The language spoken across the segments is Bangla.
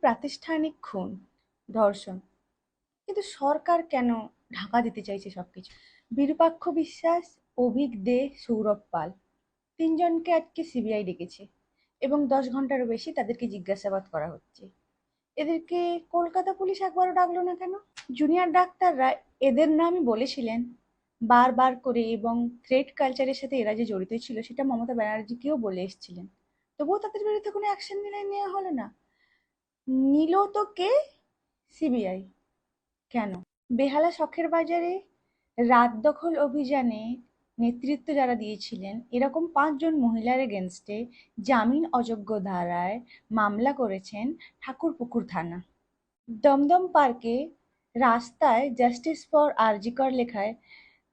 প্রাতিষ্ঠানিক খুন, ধর্ষণ, কিন্তু সরকার কেন ঢাকা দিতে চাইছে সবকিছু? বিরূপাক্ষ বিশ্বাস, অভিক দে, সৌরভ পাল তিনজনকে আজকে সিবিআই ডেকেছে এবং 10 ঘন্টারও বেশি তাদেরকে জিজ্ঞাসাবাদ করা হচ্ছে। এদেরকে কলকাতা পুলিশ একবারও ডাকলো না কেন? জুনিয়র ডাক্তাররা এদের নামই বলেছিলেন বারবার করে, এবং থ্রেড কালচারের সাথে এরা যে জড়িত ছিল সেটা মমতা ব্যানার্জিকেও বলে এসেছিলেন। তবুও তাদের বিরুদ্ধে কোনো অ্যাকশন নেওয়া হলো না। নিল তো কে? সিবিআই। কেন? বেহালা শখের বাজারে রাত দখল অভিযানে নেতৃত্ব যারা দিয়েছিলেন এরকম 5 জন মহিলার এগেনস্টে জামিন অযোগ্য ধারায় মামলা করেছেন ঠাকুরপুকুর থানা। দমদম পার্কে রাস্তায় জাস্টিস ফর আরজিকর লেখায়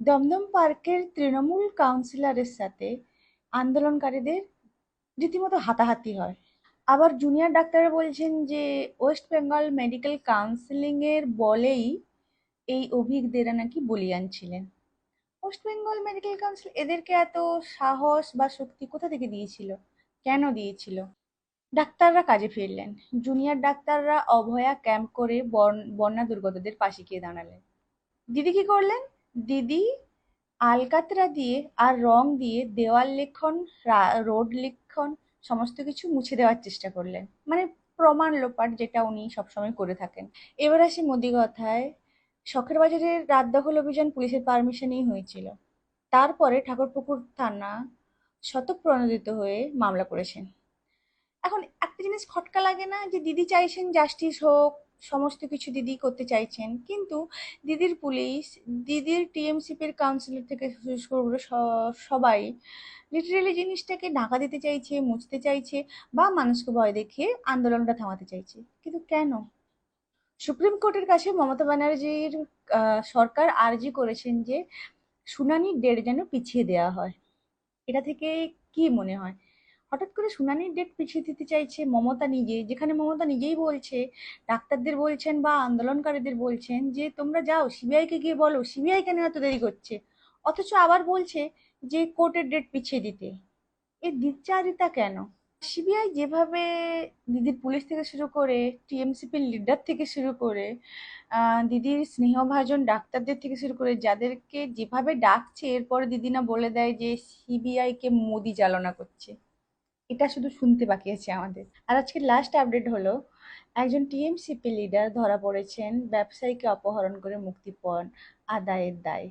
দমদম পার্কের তৃণমূল কাউন্সিলরের সাথে আন্দোলনকারীদের রীতিমতো হাতাহাতি হয়। আবার জুনিয়র ডাক্তাররা বলছেন যে ওয়েস্ট বেঙ্গল মেডিকেল কাউন্সিলিং এর বলেই এই অভিজ্ঞদেরা নাকি বলিয়ান ছিলেন। ওয়েস্ট বেঙ্গল মেডিকেল কাউন্সিল এদেরকে এত সাহস বা শক্তি কোথা থেকে দিয়েছিল? কেন দিয়েছিল? ডাক্তাররা কাজে ফিরলেন। জুনিয়র ডাক্তাররা অভয়া ক্যাম্প করে বন্যা দুর্গতদের পাশে গিয়ে দাঁড়ালেন। দিদি কি করলেন? দিদি আলকাতরা দিয়ে আর রং দিয়ে দেওয়াল লিখন, রোড লিখন সমস্ত কিছু মুছে দেওয়ার চেষ্টা করলেন, মানে প্রমাণ লোপাট, যেটা উনি সবসময় করে থাকেন। এবার আসি মোদি কথায়। শখের বাজারের রাত দখল অভিযান পুলিশের পারমিশনেই হয়েছিল। তারপরে ঠাকুরপুকুর থানা স্বতঃপ্রণোদিত হয়ে মামলা করেছেন। এখন একটা জিনিস খটকা লাগে না, যে দিদি চাইছেন জাস্টিস হোক, সমস্ত কিছু দিদি করতে চাইছেন, কিন্তু দিদির পুলিশ, দিদির টিএমসিপির কাউন্সিলর থেকে শুরু করে সবাই লিটারেলি জিনিসটাকে ঢাকা দিতে চাইছে, মুছতে চাইছে, বা মানুষকে ভয় দেখিয়ে আন্দোলনটা থামাতে চাইছে। কিন্তু কেন? সুপ্রিম কোর্টের কাছে মমতা ব্যানার্জির সরকার আর্জি করেছেন যে শুনানির ডেট যেন পিছিয়ে দেওয়া হয়। এটা থেকে কি মনে হয় হঠাৎ করে শুনানির ডেট পিছিয়ে দিতে চাইছে মমতা নিজে, যেখানে মমতা নিজেই বলছে, ডাক্তারদের বলছেন বা আন্দোলনকারীদের বলছেন যে তোমরা যাও সিবিআই কে গিয়ে বলো সিবিআই কেন এত দেরি করছে, অথচ আবার বলছে যে কোর্টের ডেট পিছিয়ে দিতে। এই দ্বিচারিতা কেন? সিবিআই যেভাবে দিদির পুলিশ থেকে শুরু করে টিএমসিপির লিডার থেকে শুরু করে দিদির স্নেহভাজন ডাক্তারদের থেকে শুরু করে যাদেরকে যেভাবে ডাকছে, এরপরে দিদি না বলে দেয় যে সিবিআই কে মোদি চালনা করছে। এটা শুধু শুনতে বাকি আছে আমাদের। আর আজকে লাস্ট আপডেট হলো একজন টিএমসিপি লিডার ধরা পড়েছেন ব্যবসায়ীকে অপহরণ করে মুক্তিপণ আদায়ের দায়।